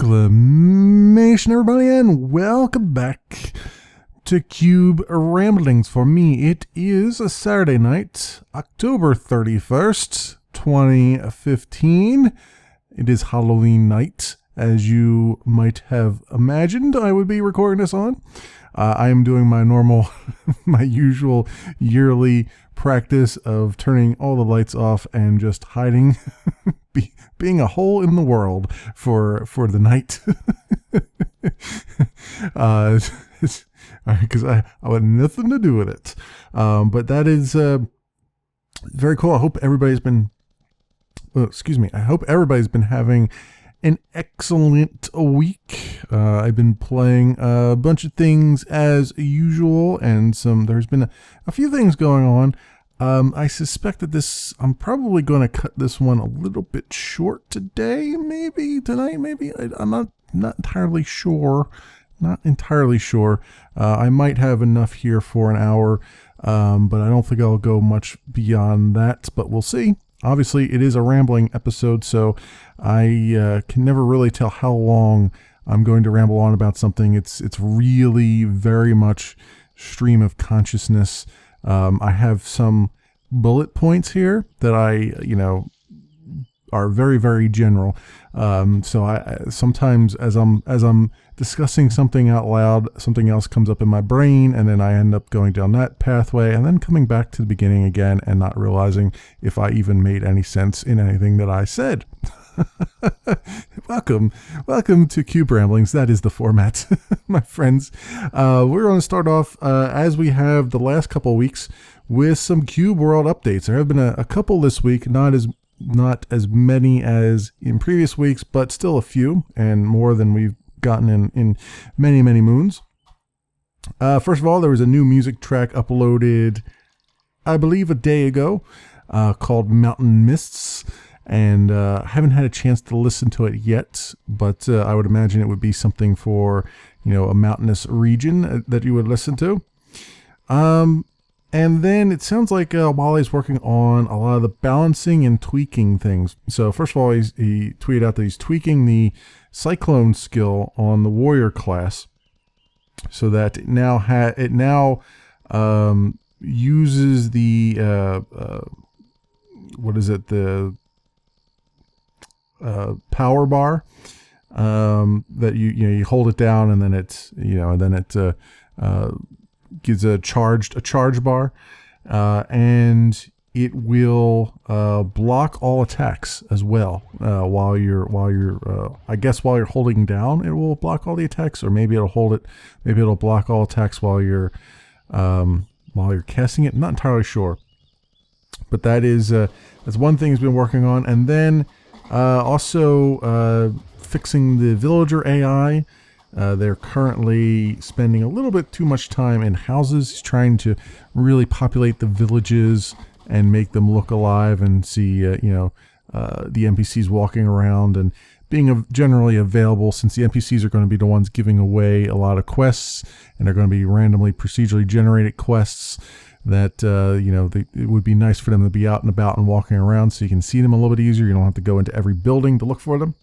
Exclamation, everybody, and welcome back to Cube Ramblings. For me, it is a Saturday night, October 31st, 2015. It is Halloween night, as you might have imagined I would be recording this on. I am doing my normal, my usual yearly practice of turning all the lights off and just hiding, being a hole in the world for the night. Because I had nothing to do with it. But that is very cool. I hope everybody's been, I hope everybody's been having an excellent week. I've been playing a bunch of things as usual, and there's been a few things going on. I suspect that I'm probably going to cut this one a little bit short tonight, maybe. I'm not entirely sure. I might have enough here for an hour, but I don't think I'll go much beyond that, but we'll see. Obviously, it is a rambling episode, so I can never really tell how long I'm going to ramble on about something. It's really very much stream of consciousness. I have some bullet points here that are very, very general. So I sometimes as I'm discussing something out loud, something else comes up in my brain, and then I end up going down that pathway and then coming back to the beginning again and not realizing if I even made any sense in anything that I said. Welcome to Cube Ramblings. That is the format, my friends. We're going to start off as we have the last couple of weeks with some Cube World updates. There have been a couple this week, not as many as in previous weeks, but still a few, and more than we've gotten in many, many moons. First of all, there was a new music track uploaded, I believe, a day ago, called Mountain Mists, and I haven't had a chance to listen to it yet, but I would imagine it would be something for, a mountainous region that you would listen to. And then it sounds like Wally's working on a lot of the balancing and tweaking things. So first of all, he tweeted out that he's tweaking the Cyclone skill on the Warrior class, so that it now uses the power bar that you hold it down, and then it gives a charge bar, and it will block all attacks as well. While you're holding down, it will block all the attacks, or maybe it'll block all attacks while you're casting it. I'm not entirely sure, but that's one thing he's been working on. And then also fixing the villager AI. They're currently spending a little bit too much time in houses. He's trying to really populate the villages and make them look alive, and see the NPCs walking around and being generally available, since the NPCs are going to be the ones giving away a lot of quests, and they're going to be randomly procedurally generated quests that it would be nice for them to be out and about and walking around, so you can see them a little bit easier. You don't have to go into every building to look for them.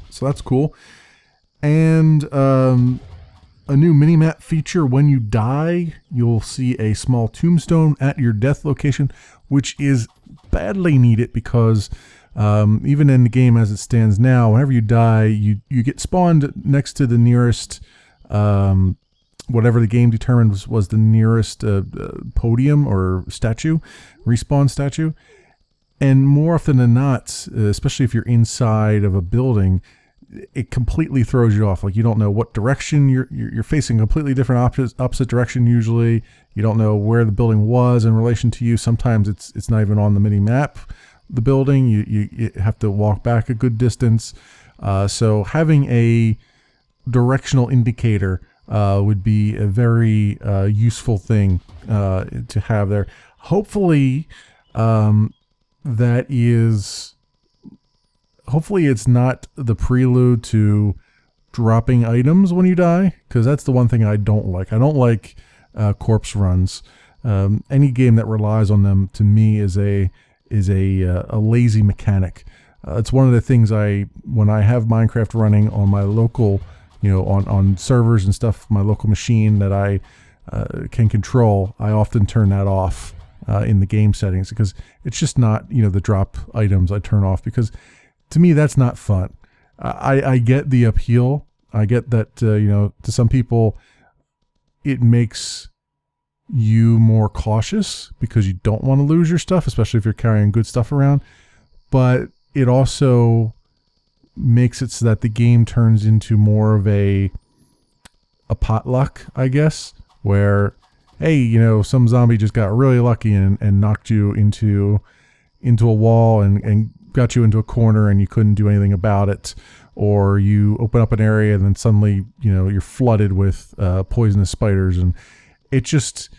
So that's cool. And a new minimap feature: when you die, you'll see a small tombstone at your death location, which is badly needed because even in the game as it stands now, whenever you die, you get spawned next to the nearest whatever the game determined was the nearest podium or respawn statue. And more often than not, especially if you're inside of a building, it completely throws you off. Like, you don't know what direction you're facing, a completely different opposite direction. Usually you don't know where the building was in relation to you. Sometimes it's not even on the mini map, the building. You have to walk back a good distance. So having a directional indicator would be a very useful thing to have there. Hopefully Hopefully it's not the prelude to dropping items when you die, because that's the one thing I don't like. I don't like corpse runs. Any game that relies on them, to me, is a lazy mechanic. It's one of the things when I have Minecraft running on my local, on servers and stuff, my local machine that I can control, I often turn that off in the game settings, because it's just not, the drop items I turn off, because to me that's not fun. I get the appeal. I get that, to some people it makes you more cautious because you don't want to lose your stuff, especially if you're carrying good stuff around. But it also makes it so that the game turns into more of a potluck, I guess, where, hey, some zombie just got really lucky and knocked you into a wall and got you into a corner and you couldn't do anything about it. Or you open up an area and then suddenly, you're flooded with poisonous spiders. And it just,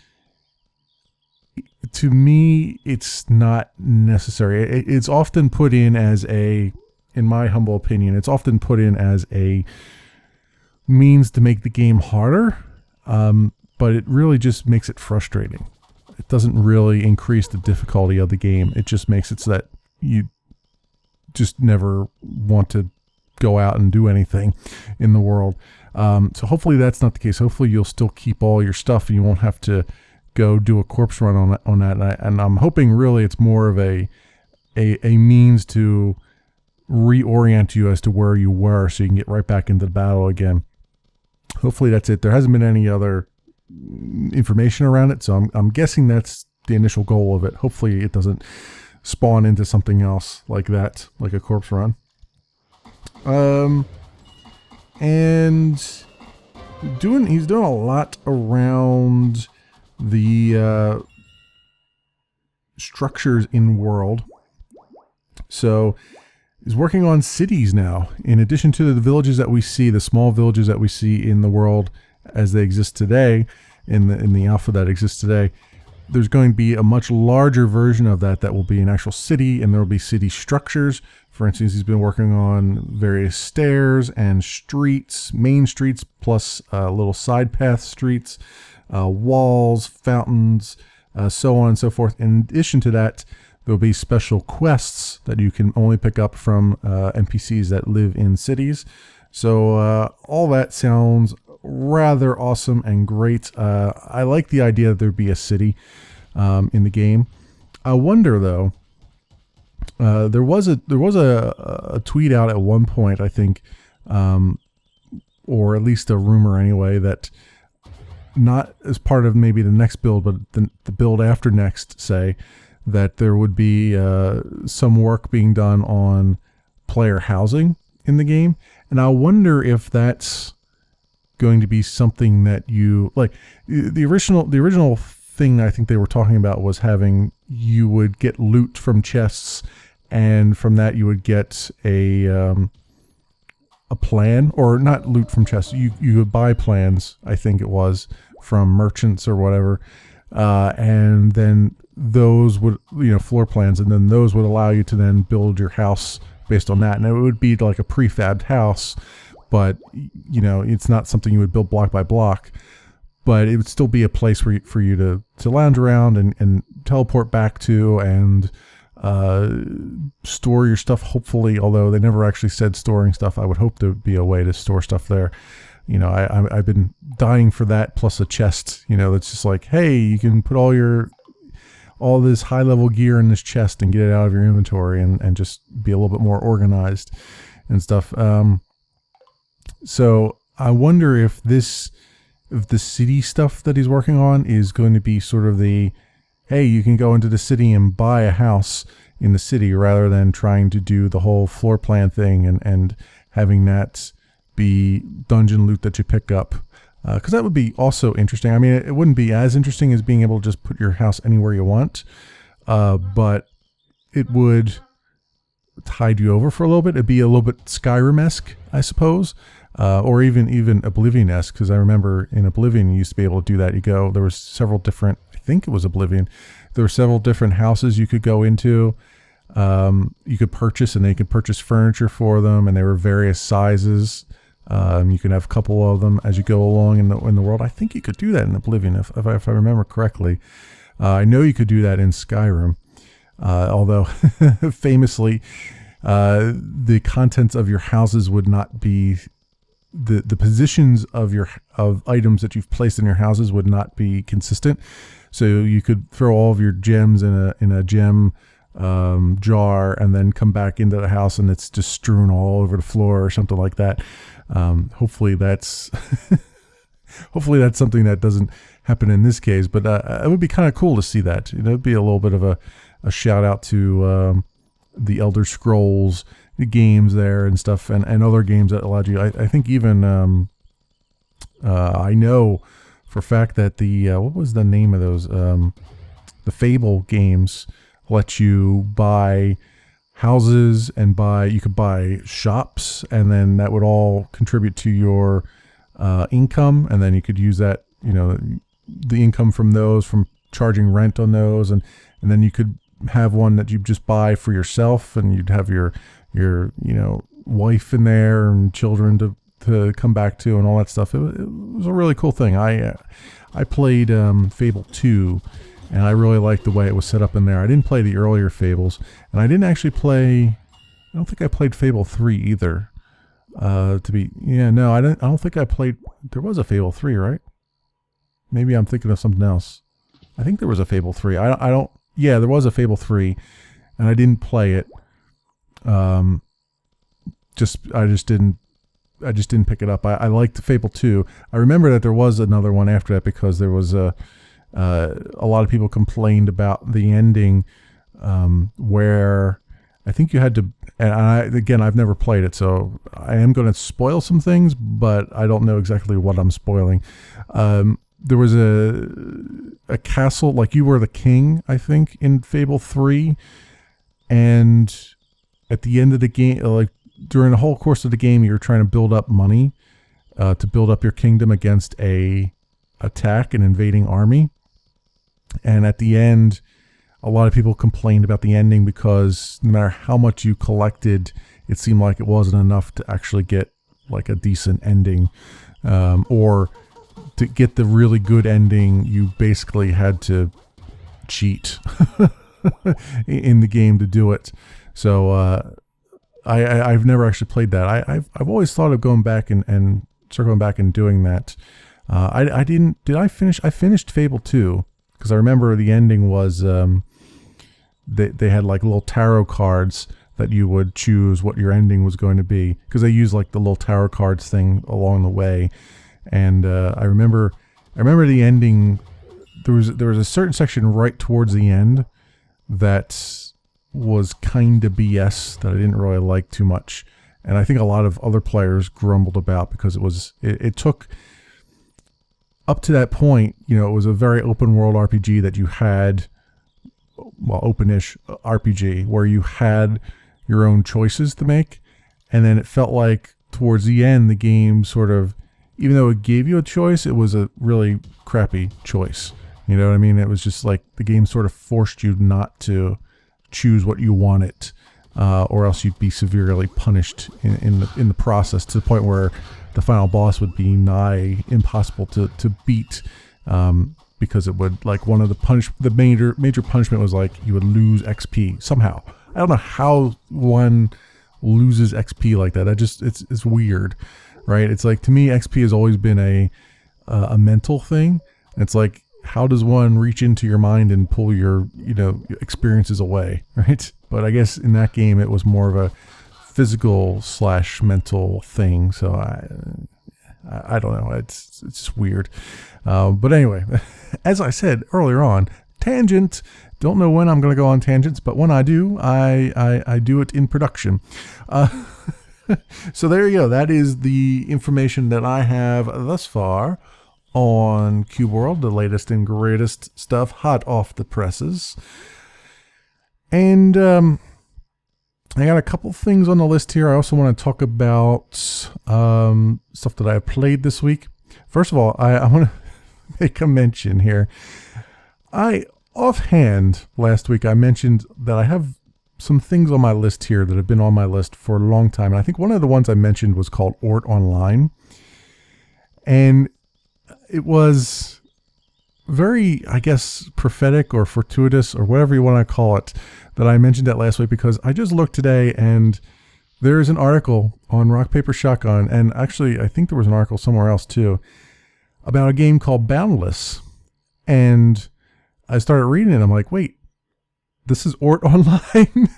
to me, it's not necessary. It's often put in as in my humble opinion, it's often put in as a means to make the game harder. But it really just makes it frustrating. It doesn't really increase the difficulty of the game. It just makes it so that you just never want to go out and do anything in the world. So hopefully that's not the case. Hopefully you'll still keep all your stuff and you won't have to go do a corpse run on that. And I'm hoping really it's more of a means to reorient you as to where you were, so you can get right back into the battle again. Hopefully that's it. There hasn't been any other information around it, so I'm guessing that's the initial goal of it. Hopefully it doesn't spawn into something else like that, like a corpse run. And he's doing a lot around the structures in world. So he's working on cities now. In addition to the villages that we see, the small villages that we see in the world as they exist today, in the alpha that exists today, there's going to be a much larger version of that will be an actual city, and there will be city structures. For instance, he's been working on various stairs and streets, main streets, plus little side path streets, walls, fountains, so on and so forth. In addition to that, there'll be special quests that you can only pick up from NPCs that live in cities. So all that sounds rather awesome and great. I like the idea that there'd be a city in the game. I wonder though, there was a tweet out at one point, I think, or at least a rumor anyway, that not as part of maybe the next build, but the build after next, say, that there would be some work being done on player housing in the game. And I wonder if that's going to be something that you like. The original thing I think they were talking about was having, you would get loot from chests, and from that you would get a plan, or not loot from chests. You would buy plans, I think it was, from merchants or whatever, and then those would, floor plans, and then those would allow you to then build your house based on that. And it would be like a prefabbed house, but it's not something you would build block by block, but it would still be a place for you to lounge around and teleport back to, and store your stuff, hopefully. Although they never actually said storing stuff, I would hope there'd be a way to store stuff there. I've been dying for that, plus a chest, that's just like, hey, you can put all this high level gear in this chest and get it out of your inventory, and just be a little bit more organized and stuff. So I wonder if the city stuff that he's working on is going to be sort of the, hey, you can go into the city and buy a house in the city, rather than trying to do the whole floor plan thing and having that be dungeon loot that you pick up. Because that would be also interesting. I mean, it wouldn't be as interesting as being able to just put your house anywhere you want, but it would tide you over for a little bit. It'd be a little bit Skyrim-esque, I suppose, or even Oblivion-esque, because I remember in Oblivion you used to be able to do that. There was several different, I think it was Oblivion, there were several different houses you could go into. You could purchase, and they could purchase furniture for them, and they were various sizes. You can have a couple of them as you go along in the world. I think you could do that in Oblivion, if I remember correctly. I know you could do that in Skyrim, although famously, The contents of your houses would not be the positions of items that you've placed in your houses would not be consistent. So you could throw all of your gems in a gem jar and then come back into the house and it's just strewn all over the floor or something like that. Hopefully that's hopefully that's something that doesn't happen in this case, but it would be kind of cool to see that. It'd be a little bit of a shout out to the Elder Scrolls games there and stuff, and other games that allowed you. I think even I know for a fact that the what was the name of those the Fable games let you buy houses and you could buy shops, and then that would all contribute to your income, and then you could use that, the income from those, from charging rent on those, and then you could have one that you just buy for yourself, and you'd have your wife in there and children to come back to and all that stuff. It was a really cool thing. I played Fable 2, and I really liked the way it was set up in there. I didn't play the earlier Fables, and I didn't actually I don't think I played Fable 3 either. I don't think I played. There was a Fable 3, right? Maybe I'm thinking of something else. I think there was a Fable 3. Yeah, there was a Fable 3, and I didn't play it. I just didn't pick it up. I liked Fable 2. I remember that there was another one after that because there was a lot of people complained about the ending, where I think you had to. And again, I've never played it, so I am going to spoil some things, but I don't know exactly what I'm spoiling. There was a castle, like you were the king, I think, in Fable 3, and at the end of the game, like during the whole course of the game, you're trying to build up money to build up your kingdom against an invading army. And at the end, a lot of people complained about the ending because no matter how much you collected, it seemed like it wasn't enough to actually get like a decent ending, or to get the really good ending, you basically had to cheat in the game to do it. So I've never actually played that. I've always thought of going back and circling back and doing that. I didn't. Did I finish? I finished Fable 2 because I remember the ending was they had like little tarot cards that you would choose what your ending was going to be, because they use like the little tarot cards thing along the way. And I remember the ending. There was a certain section right towards the end that was kind of BS that I didn't really like too much, and I think a lot of other players grumbled about because it took up to that point. It was a very open world RPG that you had, well, open-ish RPG where you had your own choices to make, and then it felt like towards the end the game sort of, even though it gave you a choice, it was a really crappy choice. You know what I mean? It was just like the game sort of forced you not to choose what you wanted, or else you'd be severely punished in the process, to the point where the final boss would be nigh impossible to beat, because it would, like, one of the major punishment was like you would lose XP somehow. I don't know how one loses XP like that. It's weird, right? It's like, to me, XP has always been a mental thing. It's like, how does one reach into your mind and pull your experiences away, right? But I guess in that game it was more of a physical / mental thing. So I don't know. It's just weird. But anyway, as I said earlier on, tangent. Don't know when I'm going to go on tangents, but when I do, I do it in production. So there you go. That is the information that I have thus far on Cube World, the latest and greatest stuff, hot off the presses. And I got a couple things on the list here. I also want to talk about stuff that I played this week. First of all, I want to make a mention here. Offhand, last week I mentioned that I have some things on my list here that have been on my list for a long time. And I think one of the ones I mentioned was called Ort Online. And it was very, I guess, prophetic or fortuitous or whatever you want to call it that I mentioned that last week, because I just looked today and there is an article on Rock Paper Shotgun, and actually I think there was an article somewhere else too, about a game called Boundless. And I started reading it. I'm like, wait, this is Ort Online?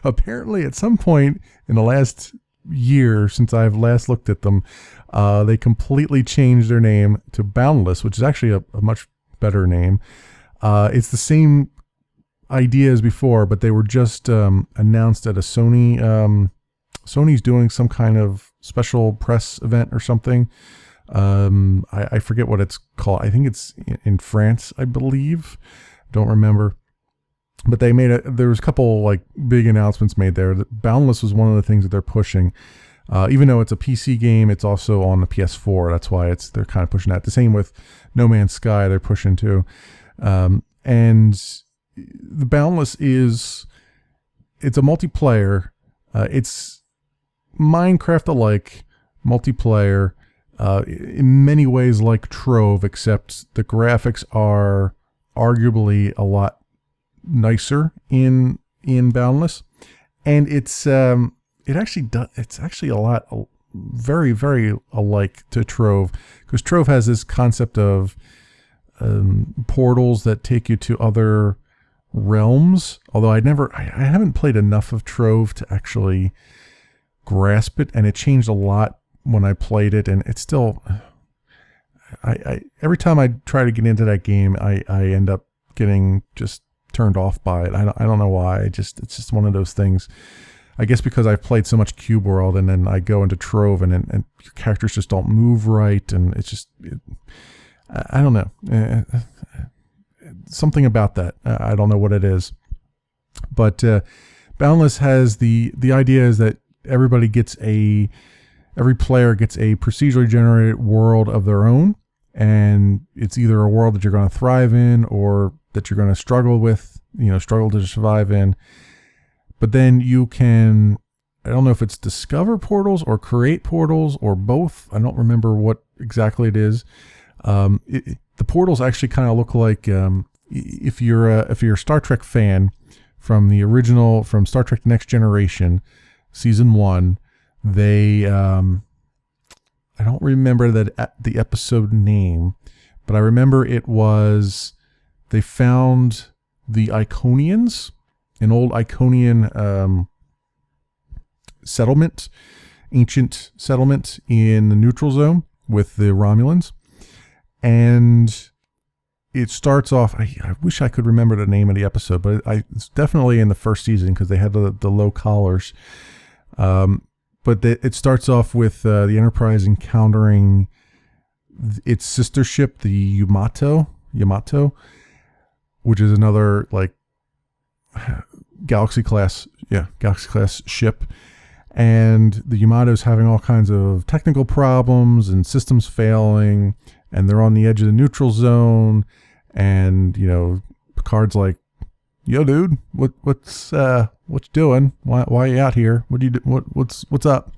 Apparently at some point in the last year since I've last looked at them, they completely changed their name to Boundless, which is actually a much better name. It's the same idea as before, but they were just announced at a Sony's doing some kind of special press event or something. I forget what it's called. I think it's in France, I believe. Don't remember. But they there was a couple like big announcements made there. Boundless was one of the things that they're pushing. Even though it's a PC game, it's also on the PS4. That's why they're kind of pushing that. The same with No Man's Sky, they're pushing too. And the Boundless it's a multiplayer. It's Minecraft-alike multiplayer. In many ways like Trove, except the graphics are arguably a lot nicer in Boundless, and it's actually a lot very, very alike to Trove, because Trove has this concept of portals that take you to other realms, although I haven't played enough of Trove to actually grasp it, and it changed a lot when I played it, and it's still I every time I try to get into that game, I end up getting just turned off by it. I don't know why. It's just one of those things. I guess because I've played so much Cube World, and then I go into Trove, and your characters just don't move right, and it's just I don't know, something about that. I don't know what it is, but Boundless has the idea is that every player gets a procedurally generated world of their own, and it's either a world that you're going to thrive in or that you're going to struggle to survive in. But then you can, I don't know if it's discover portals or create portals or both. I don't remember what exactly it is. The portals actually kind of look like, if you're a Star Trek fan from Star Trek Next Generation, season 1, they, I don't remember the episode name, but I remember it was, they found the Iconians, an old Iconian settlement, ancient settlement in the neutral zone with the Romulans. And it starts off, I wish I could remember the name of the episode, but it's definitely in the first season because they had the low collars. But it starts off with the Enterprise encountering its sister ship, the Yamato, which is another like Galaxy class ship. And the Yamato's having all kinds of technical problems and systems failing, and they're on the edge of the neutral zone. And Picard's like, "Yo, dude, what's you doing? Why are you out here? What do you do? What's up?"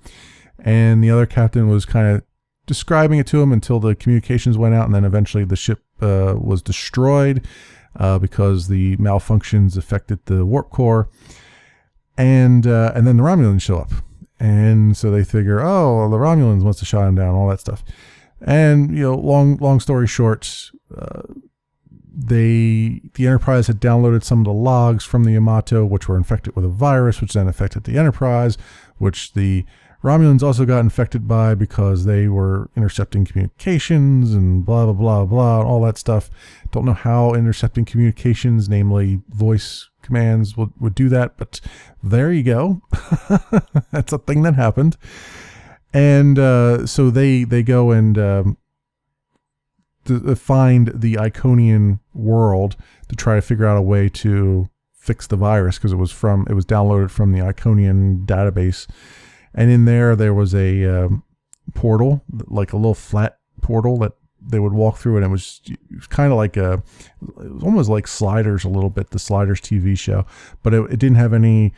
And the other captain was kind of describing it to him until the communications went out, and then eventually the ship was destroyed because the malfunctions affected the warp core. And then the Romulans show up, and so they figure, oh, the Romulans must have shot him down, all that stuff. And long story short, the Enterprise had downloaded some of the logs from the Yamato, which were infected with a virus, which then affected the Enterprise, which the Romulans also got infected by because they were intercepting communications and blah, blah, blah, blah, all that stuff. Don't know how intercepting communications, namely voice commands, would do that, but there you go. That's a thing that happened. And so they go and to find the Iconian world to try to figure out a way to fix the virus, because it was downloaded from the Iconian database. And in there was a portal, like a little flat portal that they would walk through, and it was kind of like it was almost like Sliders a little bit, the Sliders TV show, but it didn't have any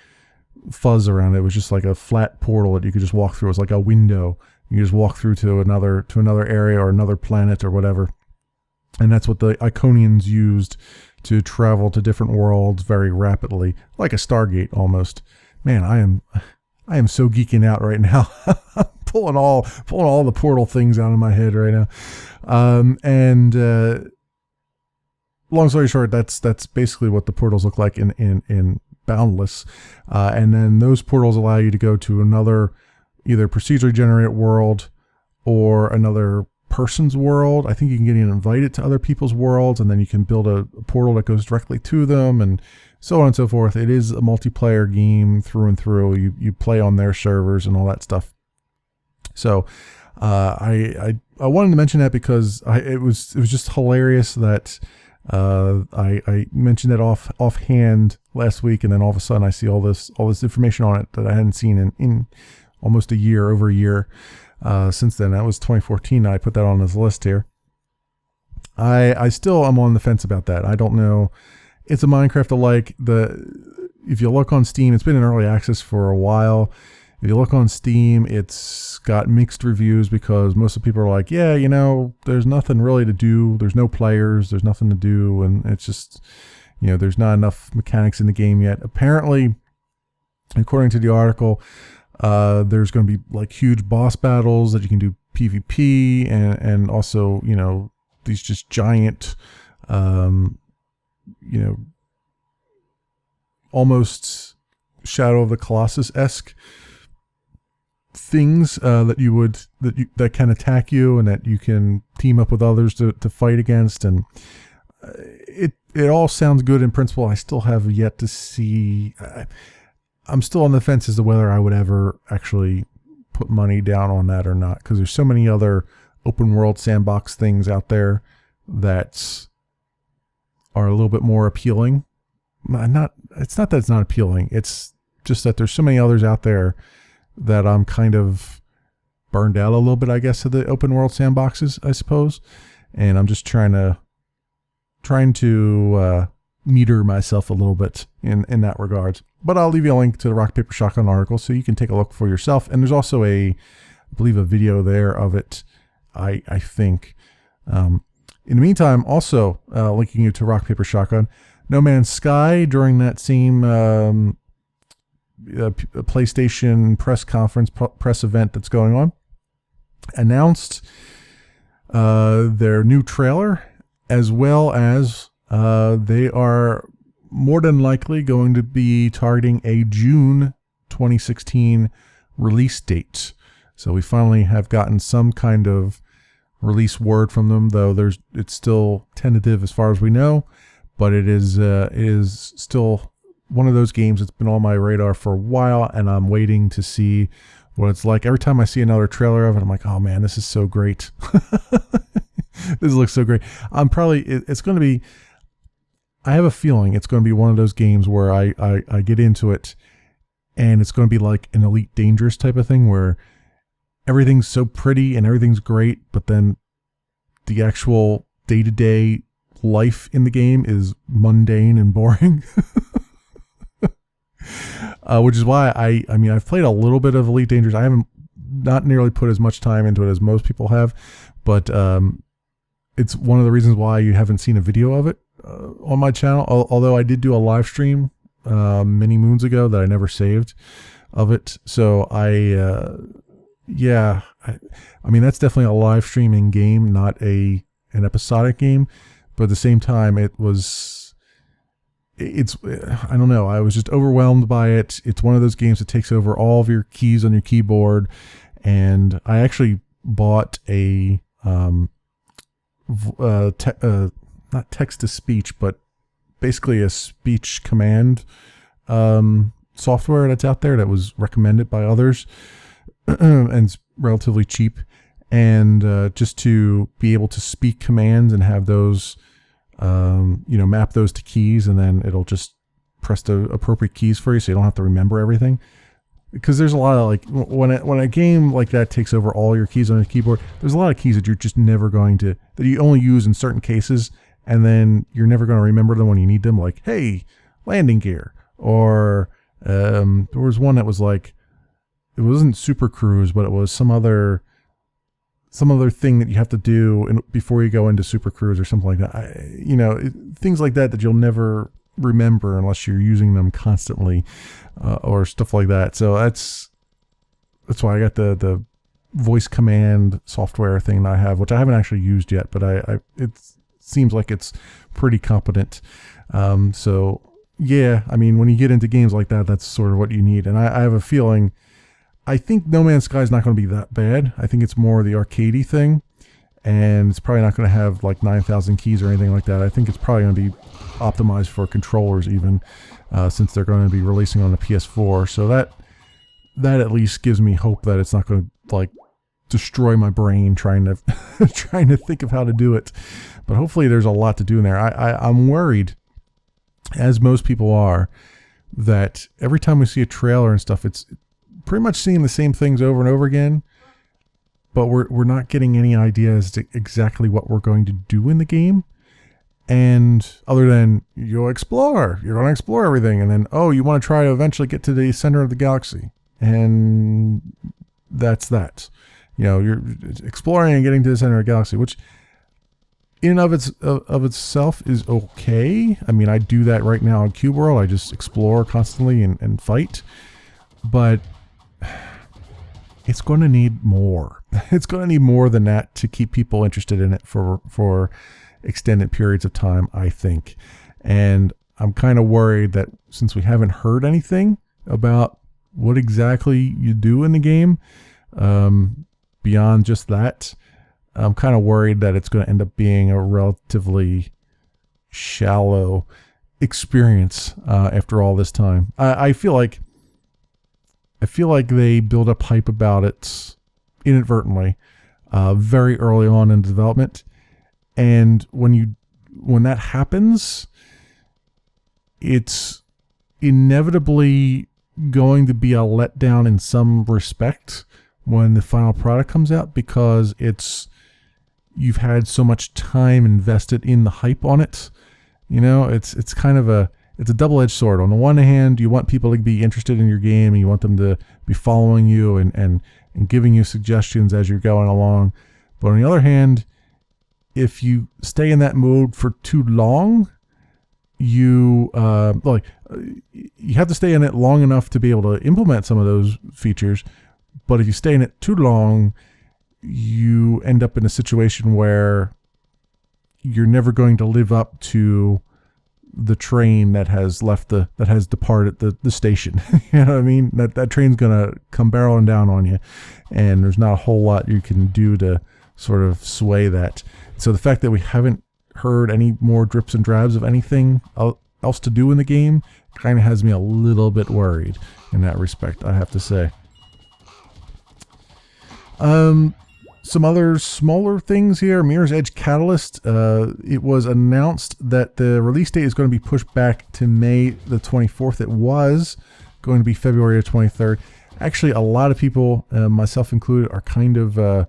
fuzz around it. It was just like a flat portal that you could just walk through. It was like a window. You just walk through to another area or another planet or whatever. And that's what the Iconians used to travel to different worlds very rapidly, like a Stargate almost. Man, I am so geeking out right now. pulling all the portal things out of my head right now. Long story short, that's basically what the portals look like in Boundless. And then those portals allow you to go to another either procedurally generated world or another person's world. I think you can get invited to other people's worlds, and then you can build a portal that goes directly to them, and so on and so forth. It is a multiplayer game through and through. You play on their servers and all that stuff. So I wanted to mention that because it was just hilarious that I mentioned it offhand last week, and then all of a sudden I see all this information on it that I hadn't seen in almost over a year since then. That was 2014. I put that on this list here. I still am on the fence about that. I don't know. It's a Minecraft alike. If you look on Steam, it's been in early access for a while. If you look on Steam, it's got mixed reviews because most of the people are like, yeah, there's nothing really to do. There's no players. There's nothing to do. And it's just, there's not enough mechanics in the game yet. Apparently, according to the article, there's going to be like huge boss battles that you can do PvP and also, these just giant, almost Shadow of the Colossus-esque things that can attack you and that you can team up with others to fight against, and it all sounds good in principle. I still have yet to see. I'm still on the fence as to whether I would ever actually put money down on that or not, because there's so many other open world sandbox things out there that are a little bit more appealing. It's not that it's not appealing. It's just that there's so many others out there that I'm kind of burned out a little bit, I guess, of the open world sandboxes, I suppose. And I'm just trying to meter myself a little bit in that regards. But I'll leave you a link to the Rock Paper Shotgun article so you can take a look for yourself. And there's also I believe a video there of it, I think. In the meantime, also linking you to Rock Paper Shotgun, No Man's Sky during that same PlayStation press conference, press event that's going on, announced their new trailer, as well as they are more than likely going to be targeting a June 2016 release date. So we finally have gotten some kind of release word from them, though it's still tentative as far as we know, but it is still one of those games that's been on my radar for a while, and I'm waiting to see what it's like. Every time I see another trailer of it, I'm like, oh man, this is so great. This looks so great. It's going to be, I have a feeling it's going to be one of those games where I get into it and it's going to be like an Elite Dangerous type of thing where everything's so pretty and everything's great, but then the actual day-to-day life in the game is mundane and boring. Which is why I've played a little bit of Elite Dangerous. I haven't not nearly put as much time into it as most people have, but it's one of the reasons why you haven't seen a video of it on my channel. Although I did do a live stream many moons ago that I never saved of it. So that's definitely a live streaming game, not an episodic game. But at the same time, I don't know. I was just overwhelmed by it. It's one of those games that takes over all of your keys on your keyboard. And I actually bought a, not text to speech, but basically a speech command, software that's out there that was recommended by others and it's relatively cheap. And, just to be able to speak commands and have those, map those to keys, and then it'll just press the appropriate keys for you so you don't have to remember everything. Because there's a lot of, like, when a game like that takes over all your keys on the keyboard, there's a lot of keys that you're just never going to, that you only use in certain cases, and then you're never going to remember them when you need them, like, hey, landing gear. Or there was one that was like, it wasn't Super Cruise, but it was some other some other thing that you have to do before you go into Super Cruise or something like that. Things like that you'll never remember unless you're using them constantly, or stuff like that. So that's why I got the voice command software thing that I have, which I haven't actually used yet, but it seems like it's pretty competent. So yeah, I mean, when you get into games like that, that's sort of what you need. And I have a feeling, I think No Man's Sky is not going to be that bad. I think it's more the arcadey thing, and it's probably not going to have like 9,000 keys or anything like that. I think it's probably going to be optimized for controllers even, since they're going to be releasing on the PS4. So that at least gives me hope that it's not going to like destroy my brain trying to trying to think of how to do it. But hopefully there's a lot to do in there. I'm worried, as most people are, that every time we see a trailer and stuff, it's pretty much seeing the same things over and over again, but we're not getting any ideas to exactly what we're going to do in the game. And other than you're going to explore everything, and then, oh, you want to try to eventually get to the center of the galaxy, and that's that. You're exploring and getting to the center of the galaxy, which in and of itself is okay. I mean, I do that right now in Cube World. I just explore constantly and fight, but it's going to need more. It's going to need more than that to keep people interested in it for extended periods of time, I think. And I'm kind of worried that since we haven't heard anything about what exactly you do in the game, beyond just that, I'm kind of worried that it's going to end up being a relatively shallow experience after all this time. I feel like they build up hype about it inadvertently, very early on in development, and when that happens, it's inevitably going to be a letdown in some respect when the final product comes out, because you've had so much time invested in the hype on it. It's kind of a double-edged sword. On the one hand, you want people to be interested in your game, and you want them to be following you and giving you suggestions as you're going along. But on the other hand, if you stay in that mode for too long, you have to stay in it long enough to be able to implement some of those features. But if you stay in it too long, you end up in a situation where you're never going to live up to the train that has departed the station. You know what I mean? That train's gonna come barreling down on you, and there's not a whole lot you can do to sort of sway that. So the fact that we haven't heard any more drips and drabs of anything else to do in the game kind of has me a little bit worried in that respect, I have to say. Some other smaller things here. Mirror's Edge Catalyst. It was announced that the release date is going to be pushed back to May the 24th. It was going to be February the 23rd. Actually, a lot of people, myself included, are kind of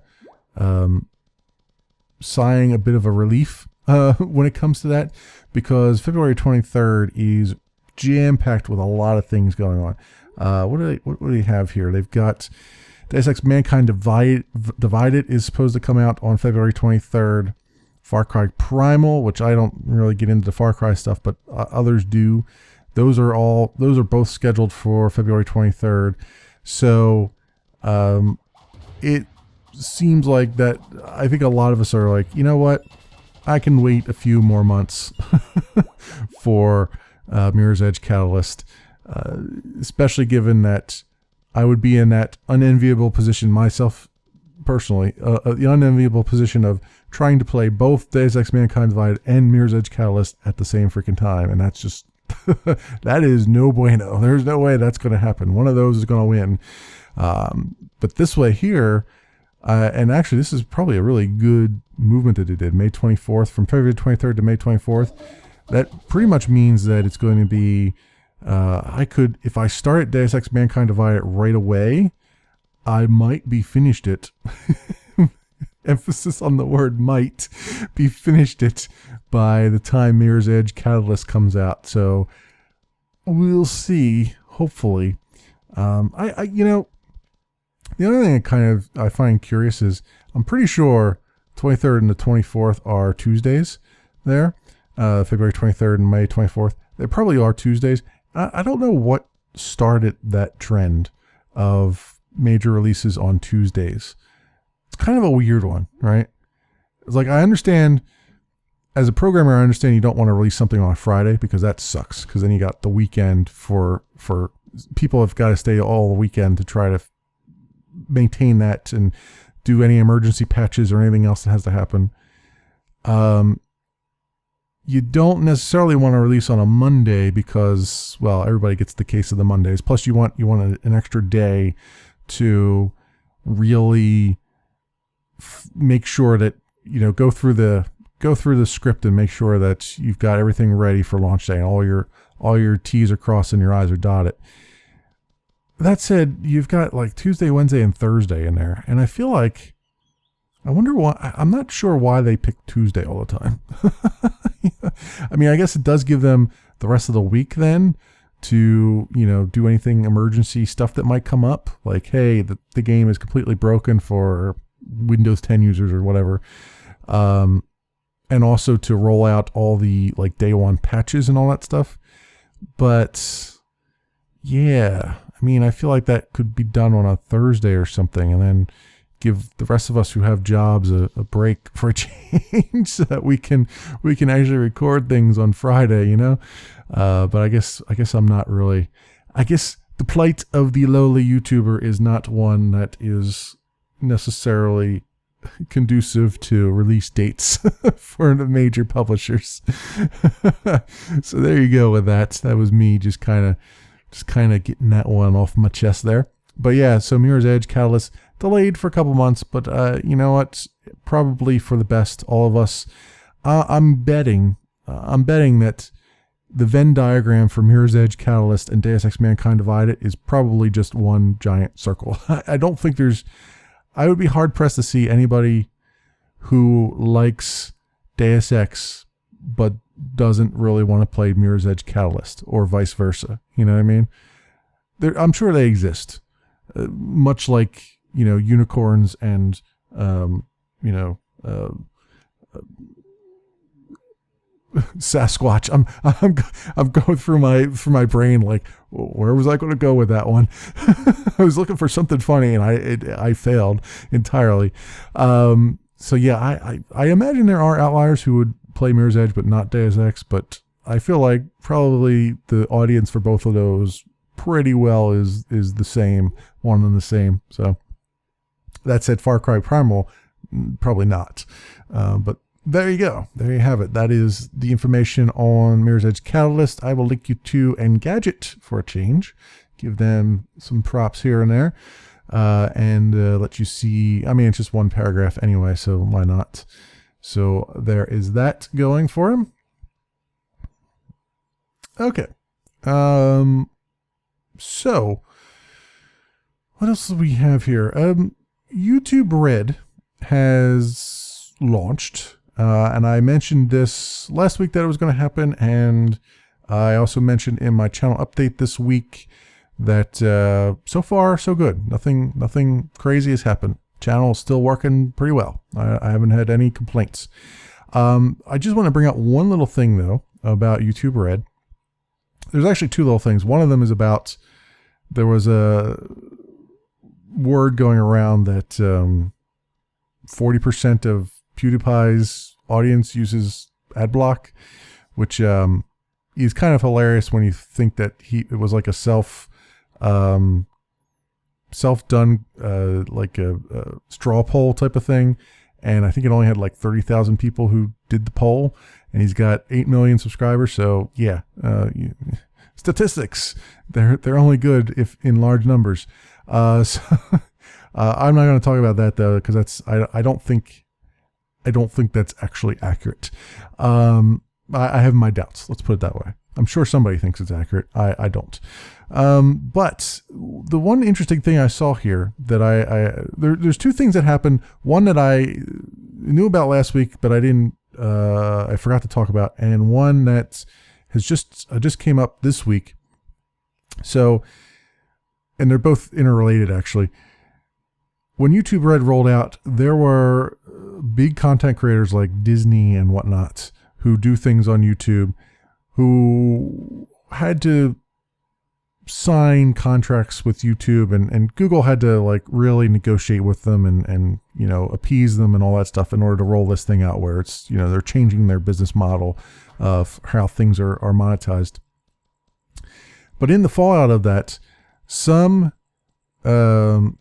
sighing a bit of a relief when it comes to that, because February 23rd is jam-packed with a lot of things going on. What do they have here? They've got Deus Ex Mankind Divided is supposed to come out on February 23rd. Far Cry Primal, which I don't really get into the Far Cry stuff, but others do. Those are both scheduled for February 23rd. So it seems like that. I think a lot of us are like, you know what? I can wait a few more months for Mirror's Edge Catalyst, especially given that I would be in that unenviable position myself personally, the unenviable position of trying to play both Deus Ex Mankind Divided and Mirror's Edge Catalyst at the same freaking time, and that's just that is no bueno. There's no way that's going to happen. One of those is going to win. But this way here, and actually this is probably a really good movement that they did. May 24th, from February 23rd to May 24th. That pretty much means that it's going to be, if I start Deus Ex Mankind Divided right away, I might be finished it. Emphasis on the word might be finished it by the time Mirror's Edge Catalyst comes out. So we'll see, hopefully. The other thing I find curious is I'm pretty sure 23rd and the 24th are Tuesdays there. February 23rd and May 24th. They probably are Tuesdays. I don't know what started that trend of major releases on Tuesdays. It's kind of a weird one, right? It's like, I understand, as a programmer, I understand you don't want to release something on a Friday because that sucks. Because then you got the weekend for people have got to stay all the weekend to try to maintain that and do any emergency patches or anything else that has to happen. You don't necessarily want to release on a Monday because, well, everybody gets the case of the Mondays. Plus, you want an extra day to really make sure that, go through the script and make sure that you've got everything ready for launch day and all your T's are crossed and your I's are dotted. That said, you've got like Tuesday, Wednesday, and Thursday in there, and I feel like, I wonder why. I'm not sure why they pick Tuesday all the time. I mean, I guess it does give them the rest of the week then to, do anything emergency stuff that might come up. Like, hey, the game is completely broken for Windows 10 users or whatever. And also to roll out all the like day one patches and all that stuff. But yeah, I mean, I feel like that could be done on a Thursday or something, and then give the rest of us who have jobs a break for a change so that we can actually record things on Friday, But I guess I'm not really. I guess the plight of the lowly YouTuber is not one that is necessarily conducive to release dates for the major publishers. So there you go with that. That was me just kind of getting that one off my chest there. But yeah, so Mirror's Edge Catalyst delayed for a couple months, but you know what? Probably for the best, all of us. I'm betting that the Venn diagram for Mirror's Edge Catalyst and Deus Ex Mankind Divided is probably just one giant circle. I don't think I would be hard pressed to see anybody who likes Deus Ex but doesn't really want to play Mirror's Edge Catalyst, or vice versa. You know what I mean? I'm sure they exist, much like unicorns and Sasquatch. I'm going through my brain like, where was I going to go with that one? I was looking for something funny and I failed entirely. So yeah, I imagine there are outliers who would play Mirror's Edge but not Deus Ex, but I feel like probably the audience for both of those pretty well is the same, one and the same. So that said, Far Cry Primal, probably not. But there you go. There you have it. That is the information on Mirror's Edge Catalyst. I will link you to Engadget for a change. Give them some props here and there. And let you see. I mean, it's just one paragraph anyway, so why not? So there is that going for him. Okay. So what else do we have here? YouTube Red has launched. And I mentioned this last week that it was going to happen, and I also mentioned in my channel update this week that so far so good. Nothing crazy has happened. Channel is still working pretty well. I haven't had any complaints. I just want to bring out one little thing though about YouTube Red. There's actually two little things. One of them is about, there was a word going around that 40% of PewDiePie's audience uses adblock, which is kind of hilarious when you think that it was like a self-done like a straw poll type of thing, and I think it only had like 30,000 people who did the poll, and he's got 8 million subscribers. So yeah, statistics, they're only good if in large numbers. So I'm not going to talk about that though, because I don't think that's actually accurate. I have my doubts. Let's put it that way. I'm sure somebody thinks it's accurate. I don't. But the one interesting thing I saw here that there's two things that happened. One that I knew about last week, but I forgot to talk about, and one that has just came up this week. So, and they're both interrelated actually. when YouTube Red rolled out, there were big content creators like Disney and whatnot who do things on YouTube who had to sign contracts with YouTube, and Google had to like really negotiate with them and appease them and all that stuff in order to roll this thing out where it's, they're changing their business model of how things are monetized. But in the fallout of that, some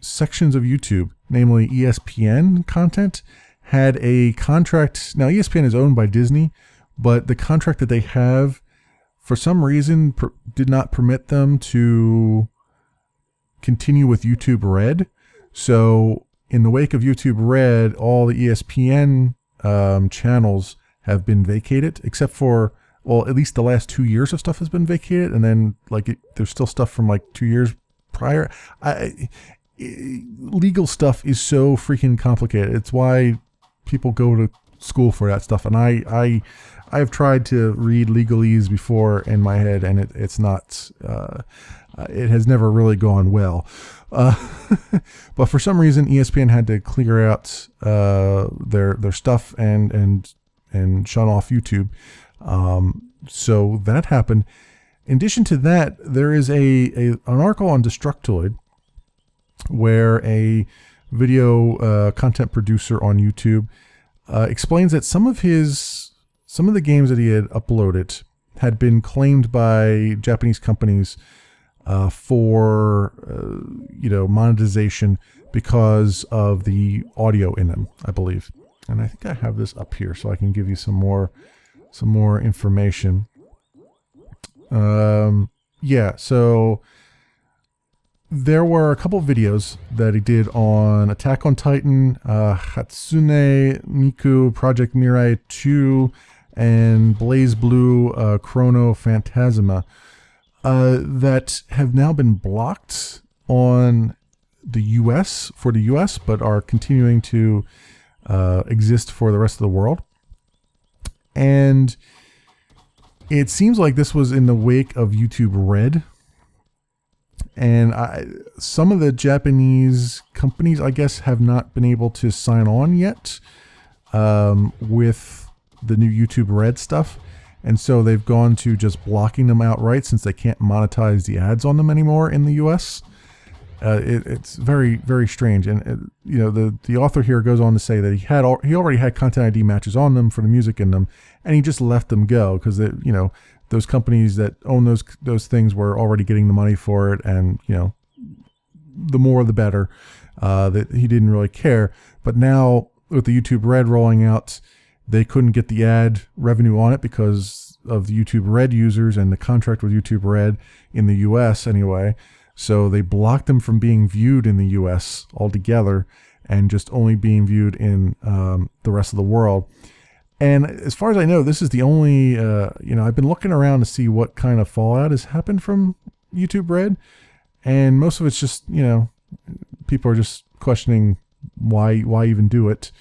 sections of YouTube, namely ESPN content, had a contract. Now ESPN is owned by Disney, but the contract that they have, for some reason, did not permit them to continue with YouTube Red. So in the wake of YouTube Red, all the ESPN channels have been vacated, except for, well, at least the last 2 years of stuff has been vacated, and then there's still stuff from like 2 years prior. Legal stuff is so freaking complicated. It's why people go to school for that stuff, and I've tried to read legalese before in my head, and it's not, it has never really gone well. But for some reason, ESPN had to clear out their stuff and shut off YouTube. So that happened. In addition to that, there is an article on Destructoid where a video content producer on YouTube explains that some of the games that he had uploaded had been claimed by Japanese companies for monetization because of the audio in them, I believe. And I think I have this up here so I can give you some more information. So there were a couple of videos that he did on Attack on Titan, Hatsune Miku, Project Mirai 2, and Blaze Blue Chrono Phantasma that have now been blocked on the US, but are continuing to exist for the rest of the world. And it seems like this was in the wake of YouTube Red. And some of the Japanese companies, I guess, have not been able to sign on yet with the new YouTube Red stuff. And so they've gone to just blocking them outright since they can't monetize the ads on them anymore in the US. It's very, very strange. And, the author here goes on to say that he already had Content ID matches on them for the music in them, and he just let them go because, those companies that own those things were already getting the money for it, and the more the better. That he didn't really care. But now with the YouTube Red rolling out, they couldn't get the ad revenue on it because of the YouTube Red users and the contract with YouTube Red in the US anyway. So they blocked them from being viewed in the US altogether and just only being viewed in the rest of the world. And as far as I know, this is the only, I've been looking around to see what kind of fallout has happened from YouTube Red. And most of it's just, people are just questioning why even do it,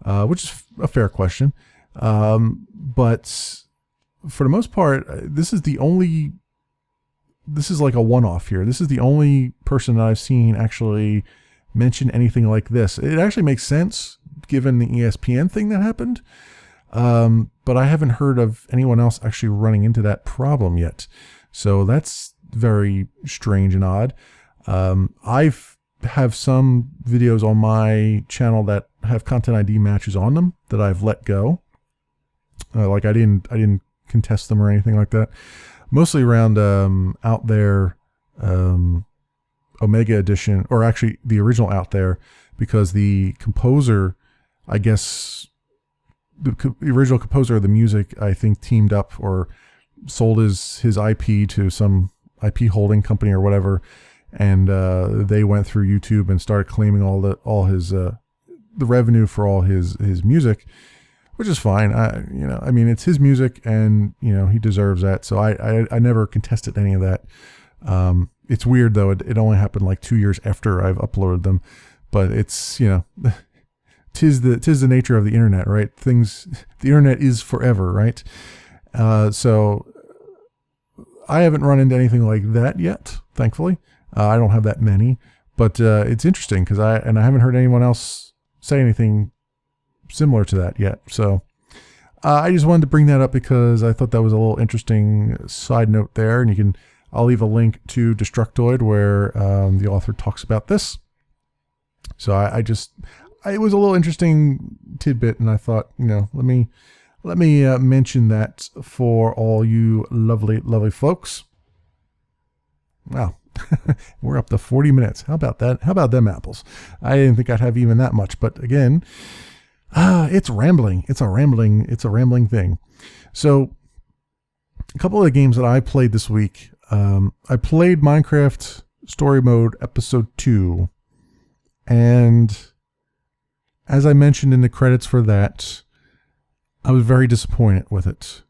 which is a fair question. But for the most part, this is like a one-off here. This is the only person that I've seen actually mention anything like this. It actually makes sense given the ESPN thing that happened. But I haven't heard of anyone else actually running into that problem yet. So that's very strange and odd. I have some videos on my channel that have Content ID matches on them that I've let go. I didn't contest them or anything like that. Mostly around Out There Omega Edition, or actually the original Out There, because the composer, I guess, the original composer of the music, I think, teamed up or sold his IP to some IP holding company or whatever, and they went through YouTube and started claiming all his the revenue for all his music, which is fine. It's his music, and he deserves that. So I never contested any of that. It's weird though. It only happened like 2 years after I've uploaded them, but it's tis the nature of the internet, right? The internet is forever, right? So I haven't run into anything like that yet, thankfully. I don't have that many, But it's interesting because I haven't heard anyone else say anything similar to that yet. So I just wanted to bring that up because I thought that was a little interesting side note there. And I'll leave a link to Destructoid where the author talks about this. So it was a little interesting tidbit, and I thought, let me mention that for all you lovely, lovely folks. Wow. We're up to 40 minutes. How about that? How about them apples? I didn't think I'd have even that much, but again, it's rambling. It's a rambling thing. So a couple of the games that I played this week, I played Minecraft Story Mode Episode 2, and as I mentioned in the credits for that, I was very disappointed with it.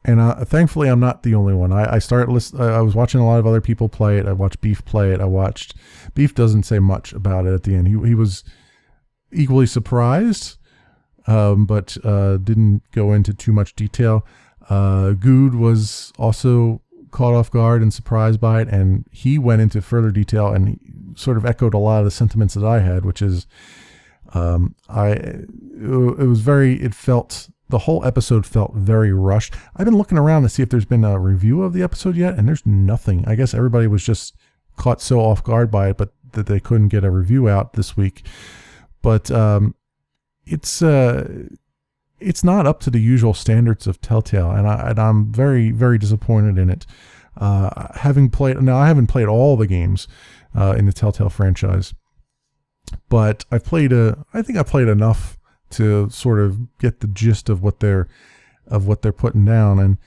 And thankfully, I'm not the only one. I was watching a lot of other people play it. I watched Beef play it. Beef doesn't say much about it at the end. He was equally surprised, but didn't go into too much detail. Good was also caught off guard and surprised by it, and he went into further detail and he sort of echoed a lot of the sentiments that I had, which is the whole episode felt very rushed. I've been looking around to see if there's been a review of the episode yet, and there's nothing. I guess everybody was just caught so off guard by it, but that they couldn't get a review out this week. But it's not up to the usual standards of Telltale, and I'm very, very disappointed in it. I haven't played all the games in the Telltale franchise, but I think I played enough to sort of get the gist of what they're putting down. And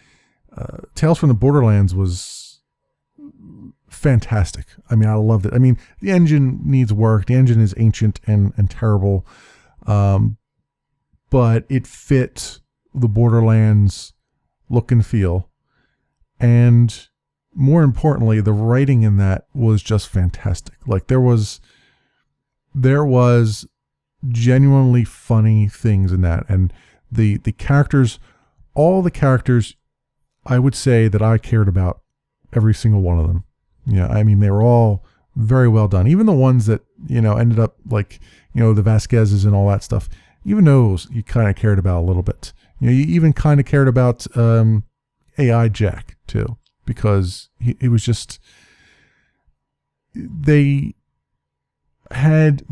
Tales from the Borderlands was fantastic. I mean, I loved it. I mean, the engine needs work. The engine is ancient and terrible, but it fit the Borderlands look and feel. And more importantly, the writing in that was just fantastic. Like there was genuinely funny things in that, and the characters, all the characters, I would say that I cared about every single one of them. Yeah, I mean, they were all very well done. Even the ones that ended up like the Vasquez's and all that stuff. Even those you kind of cared about a little bit. You even kind of cared about AI Jack too, because he was just they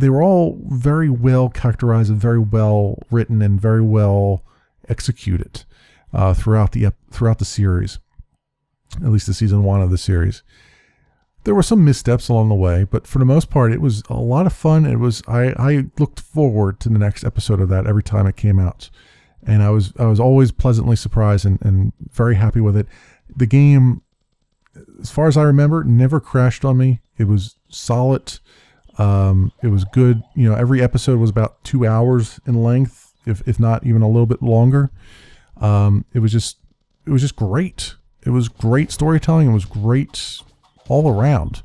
were all very well characterized and very well written and very well executed throughout the series, at least the season 1 of the series. There were some missteps along the way, but for the most part, it was a lot of fun. I looked forward to the next episode of that every time it came out, and I was always pleasantly surprised and very happy with it. The game, as far as I remember, never crashed on me. It was solid. It was good. Every episode was about 2 hours in length, if not even a little bit longer. It was just great. It was great storytelling. It was great all around.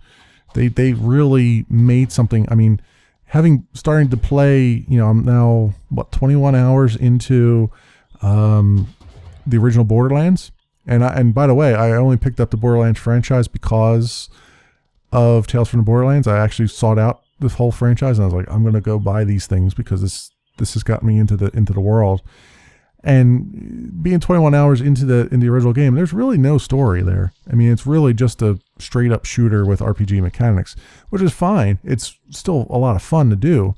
They really made something. I mean, starting to play, I'm now 21 hours into the original Borderlands, and by the way, I only picked up the Borderlands franchise because of Tales from the Borderlands. I actually sought out this whole franchise, and I was like, I'm going to go buy these things because this has got me into the world. And being 21 hours into the original game, there's really no story there. I mean, it's really just a straight up shooter with RPG mechanics, which is fine. It's still a lot of fun to do.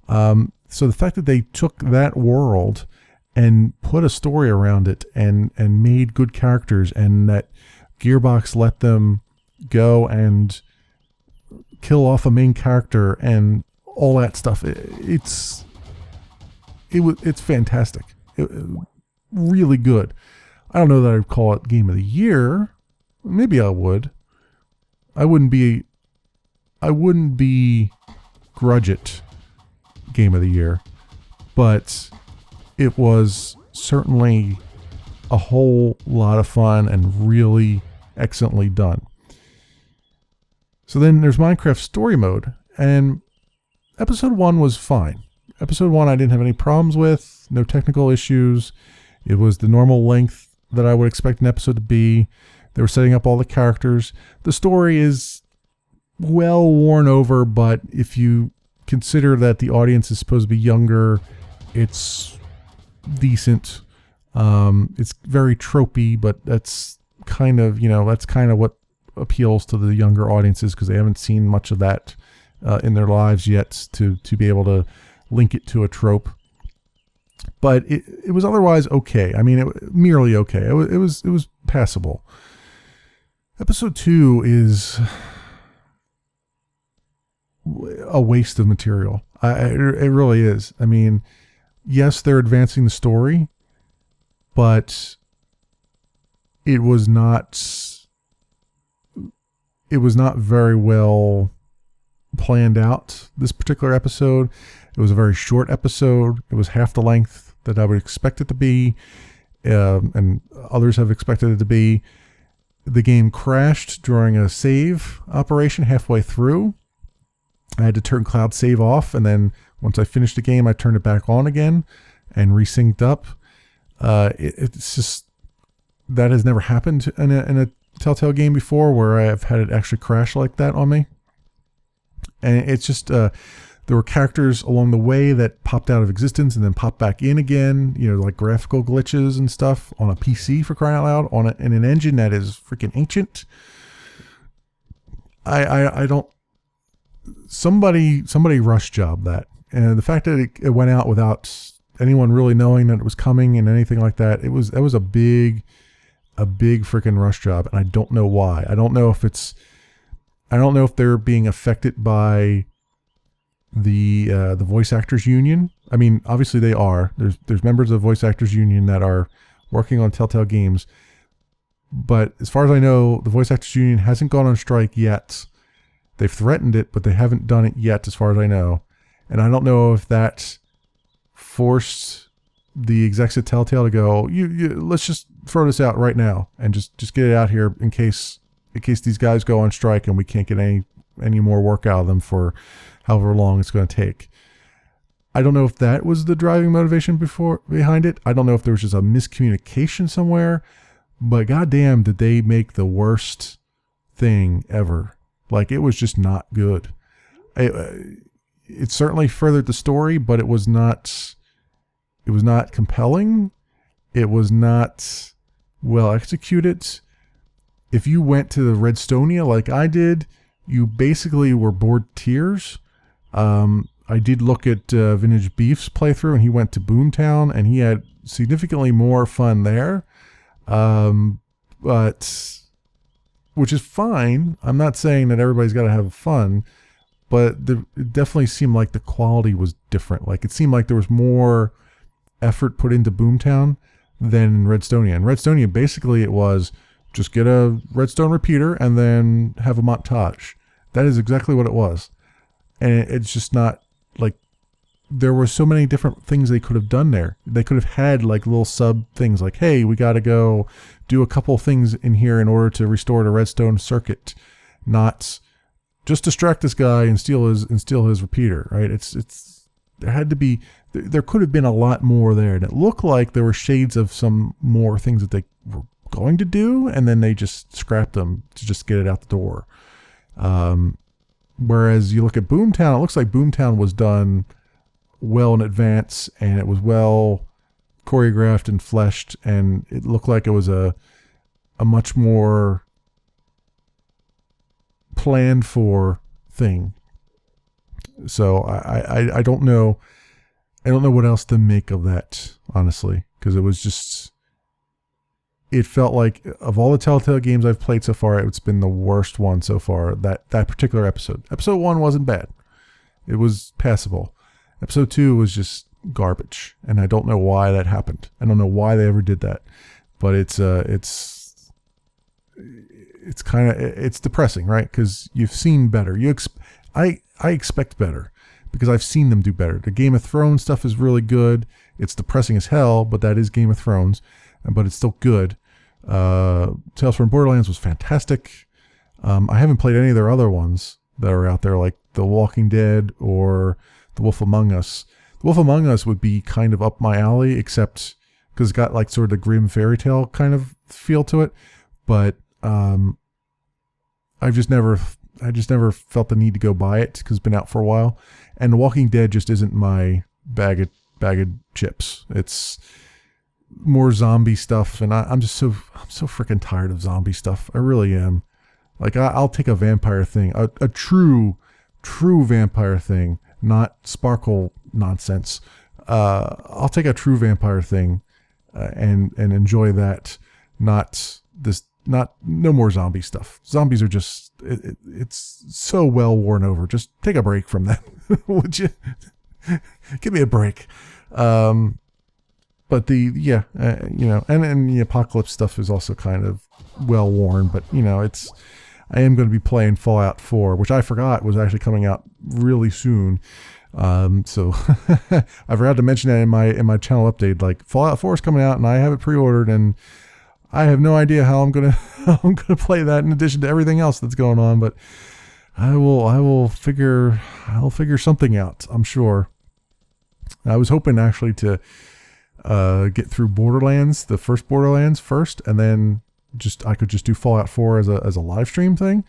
So the fact that they took that world and put a story around it and made good characters, and that Gearbox let them go and kill off a main character and all that stuff, it's fantastic. Really good. I don't know that I'd call it Game of the Year. Maybe I would. I wouldn't be grudge it Game of the Year, but it was certainly a whole lot of fun and really excellently done. So then there's Minecraft Story Mode, and episode 1 was fine. Episode 1 I didn't have any problems with, no technical issues. It was the normal length that I would expect an episode to be. They were setting up all the characters. The story is well worn over, but if you consider that the audience is supposed to be younger, it's decent. It's very tropey, but that's kind of what appeals to the younger audiences, because they haven't seen much of that in their lives yet to be able to link it to a trope. But it was otherwise okay. I mean, merely okay. It was passable. Episode 2 is a waste of material. It really is. I mean, yes, they're advancing the story, but it was not very well planned out, this particular episode. It was a very short episode. It was half the length that I would expect it to be, and others have expected it to be. The game crashed during a save operation halfway through. I had to turn cloud save off, and then once I finished the game, I turned it back on again and resynced up. It's just, that has never happened in a Telltale game before, where I've had it actually crash like that on me. And it's just, there were characters along the way that popped out of existence and then popped back in again, like graphical glitches and stuff on a PC, for crying out loud, in an engine that is freaking ancient. I don't, somebody rush job that. And the fact that it went out without anyone really knowing that it was coming and anything like that, that was a big freaking rush job. And I don't know why. I don't know if they're being affected by the voice actors union. I mean, obviously they are. There's members of the voice actors union that are working on Telltale games, but as far as I know, the voice actors union hasn't gone on strike yet. They've threatened it, but they haven't done it yet, as far as I know. And I don't know if that forced the execs at Telltale to go, let's just throw this out right now and just get it out here in case these guys go on strike and we can't get any more work out of them for however long it's going to take. I don't know if that was the driving motivation behind it. I don't know if there was just a miscommunication somewhere, but goddamn, did they make the worst thing ever. Like, it was just not good. It certainly furthered the story, but it was not compelling. It was not well executed. If you went to the Redstonia like I did, you basically were bored to tears. I did look at Vintage Beef's playthrough, and he went to Boomtown, and he had significantly more fun there. But which is fine. I'm not saying that everybody's got to have fun, but it definitely seemed like the quality was different. Like, it seemed like there was more effort put into Boomtown than in Redstonia. In Redstonia, basically it was just get a redstone repeater and then have a montage. That is exactly what it was. And it's just not, like, there were so many different things they could have done there. They could have had like little sub things like, hey, we got to go do a couple things in here in order to restore the redstone circuit, not just distract this guy and steal his repeater, right? There could have been a lot more there, and it looked like there were shades of some more things that they were going to do, and then they just scrapped them to just get it out the door. Whereas you look at Boomtown, it looks like Boomtown was done well in advance, and it was well choreographed and fleshed, and it looked like it was a much more planned for thing. So I don't know what else to make of that, honestly, because it felt like, of all the Telltale games I've played so far, it's been the worst one so far, that particular episode. Episode 1 wasn't bad. It was passable. Episode 2 was just garbage, and I don't know why that happened. I don't know why they ever did that, but it's depressing, right? Because you've seen better. I expect better because I've seen them do better. The Game of Thrones stuff is really good. It's depressing as hell, but that is Game of Thrones, but it's still good. Tales from Borderlands was fantastic. I haven't played any of their other ones that are out there, like The Walking Dead or The Wolf Among Us. The Wolf Among Us would be kind of up my alley, except because it's got like sort of the grim fairy tale kind of feel to it. But I've just never I just never felt the need to go buy it because it's been out for a while. And The Walking Dead just isn't my bag of chips. It's more zombie stuff, and I'm so freaking tired of zombie stuff. I really am. Like I'll take a vampire thing, a true vampire thing, not sparkle nonsense. I'll take a true vampire thing and enjoy that. No more zombie stuff. Zombies are just it's so well worn over. Just take a break from them, would you? Give me a break. But and the apocalypse stuff is also kind of well worn. But I am going to be playing Fallout 4, which I forgot was actually coming out really soon. So I forgot to mention that in my channel update. Like Fallout 4 is coming out, and I have it pre-ordered, and I have no idea how I'm gonna play that in addition to everything else that's going on. But I'll figure something out, I'm sure. I was hoping actually to get through Borderlands, the first Borderlands first, and then I could just do Fallout 4 as a live stream thing.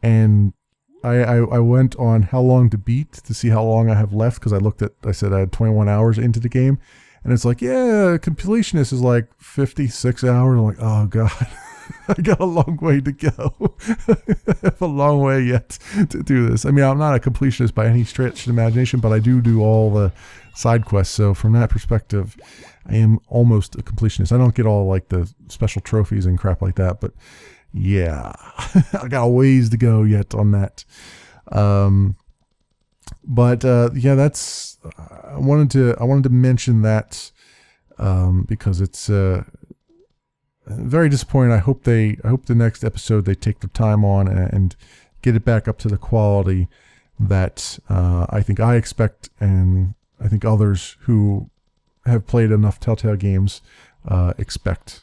And I went on how long to beat to see how long I have left, because I said I had 21 hours into the game, and it's like, yeah, completionist is like 56 hours. I'm like, oh god, I got a long way to go. I have a long way yet to do this. I mean, I'm not a completionist by any stretch of the imagination, but I do all the side quests. So from that perspective, I am almost a completionist. I don't get all like the special trophies and crap like that, but yeah, I got a ways to go yet on that. That's I wanted to mention that because it's very disappointing. I hope the next episode they take the time on and get it back up to the quality that I think I expect, and I think others who have played enough Telltale games expect.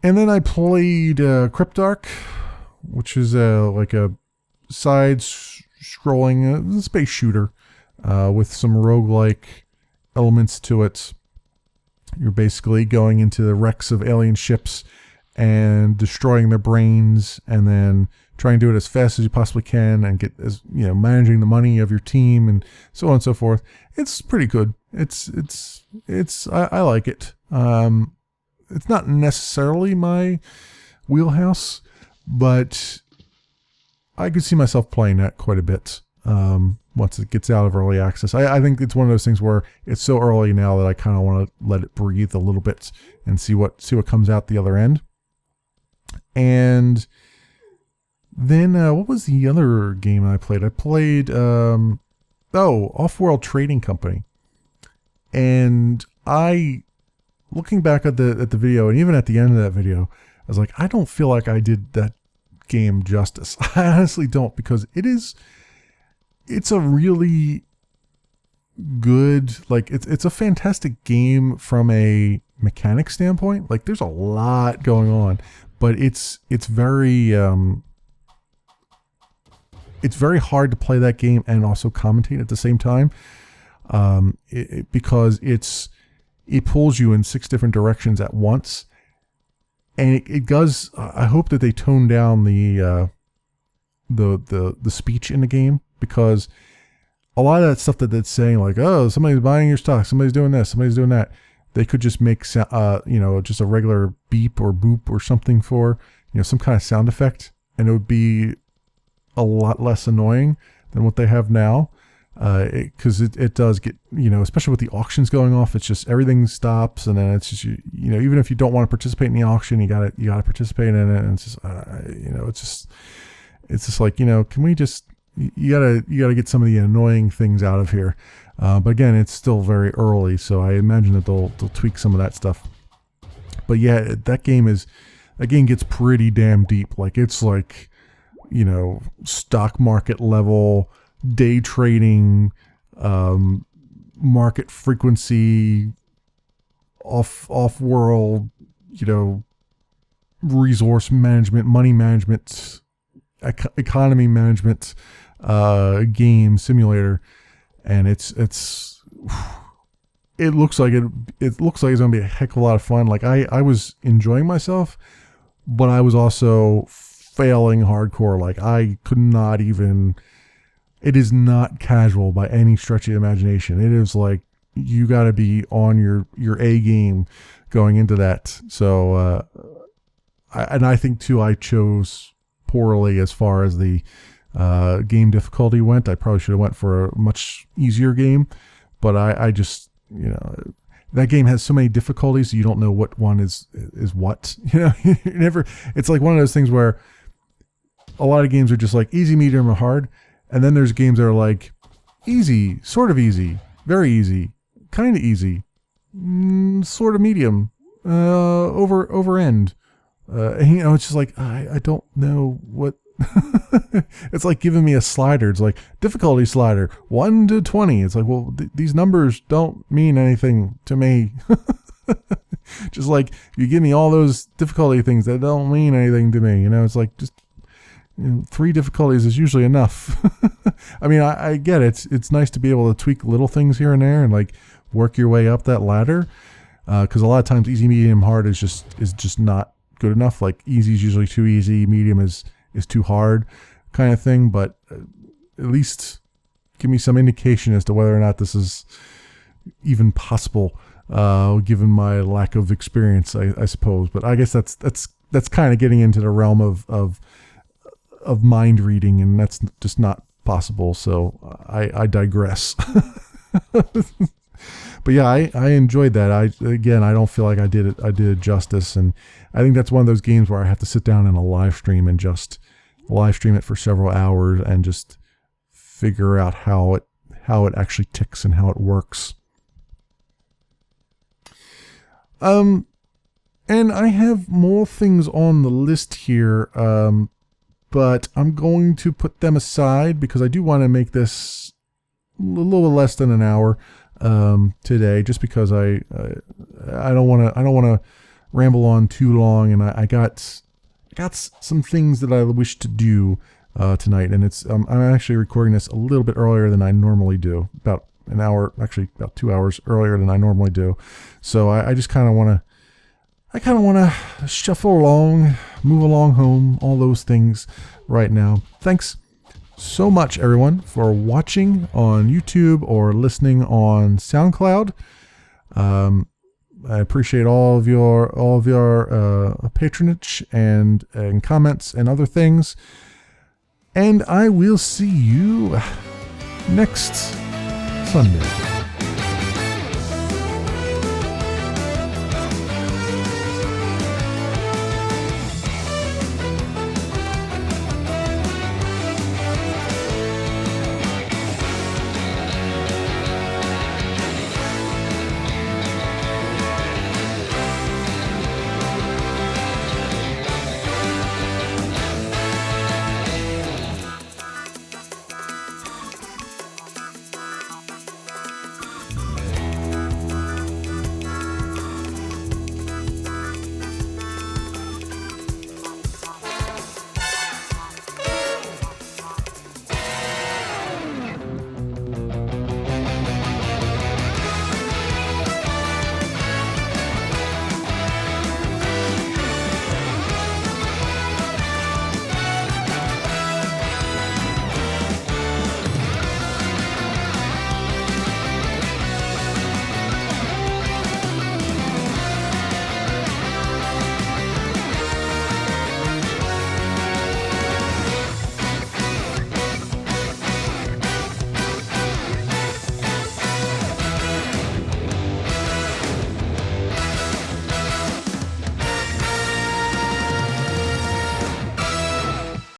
And then I played Cryptark, which is like a side-scrolling space shooter with some roguelike elements to it. You're basically going into the wrecks of alien ships and destroying their brains, and then trying to do it as fast as you possibly can, and get managing the money of your team and so on and so forth. It's pretty good. I like it. It's not necessarily my wheelhouse, but I could see myself playing that quite a bit once it gets out of early access. I think it's one of those things where it's so early now that I kind of want to let it breathe a little bit and see what comes out the other end. And then what was the other game I played? I played Off-World Trading Company, and looking back at the video, and even at the end of that video, I was like, I don't feel like I did that game justice. I honestly don't, because it's a really good, like, it's a fantastic game from a mechanic standpoint. Like, there's a lot going on, but it's very hard to play that game and also commentate at the same time, because it pulls you in 6 different directions at once, and it does. I hope that they tone down the speech in the game, because a lot of that stuff that it's saying, like, oh, somebody's buying your stock, somebody's doing this, somebody's doing that, they could just make just a regular beep or boop or something for some kind of sound effect, and it would be a lot less annoying than what they have now. Because it does get, especially with the auctions going off, it's just everything stops, and then it's just even if you don't want to participate in the auction, you gotta participate in it, and it's just it's just like, can we just, you gotta get some of the annoying things out of here. But again, it's still very early, so I imagine that they'll tweak some of that stuff. But yeah, that game gets pretty damn deep. Like, it's like stock market level, day trading, market frequency, off-world, resource management, money management, economy management, game simulator, and it looks like it's gonna be a heck of a lot of fun. Like, I was enjoying myself but I was also failing hardcore. Like I could not even. It is not casual by any stretch of the imagination. It is like you got to be on your A game going into that. So, I think too, I chose poorly as far as the game difficulty went. I probably should have went for a much easier game, but I just, that game has so many difficulties. You don't know what one is what, you never, it's like one of those things where a lot of games are just like easy, medium, or hard. And then there's games that are like easy, sort of easy, very easy, kind of easy, sort of medium, over end. It's just like, I don't know what. It's like giving me a slider. It's like difficulty slider 1 to 20. It's like, well, these numbers don't mean anything to me. Just like you give me all those difficulty things that don't mean anything to me. It's like just 3 difficulties is usually enough. I mean, I get it. It's nice to be able to tweak little things here and there and like work your way up that ladder. Because a lot of times easy, medium, hard is just not good enough. Like easy is usually too easy, medium is too hard, kind of thing. But at least give me some indication as to whether or not this is even possible, given my lack of experience, I suppose. But I guess that's kind of getting into the realm of mind reading, and that's just not possible. So I digress. But yeah, I enjoyed that. I don't feel like I did it justice, and I think that's one of those games where I have to sit down in a live stream and just live stream it for several hours and just figure out how it actually ticks and how it works. And I have more things on the list here, but I'm going to put them aside because I do want to make this a little less than an hour today, just because I don't want to ramble on too long, and I got some things that I wish to do tonight, and I'm actually recording this a little bit earlier than I normally do, about an hour, actually about 2 hours earlier than I normally do. So I just kind of want to shuffle along, move along home, all those things right now. Thanks so much, everyone, for watching on YouTube or listening on SoundCloud. I appreciate all of your patronage and comments and other things. And I will see you next Sunday.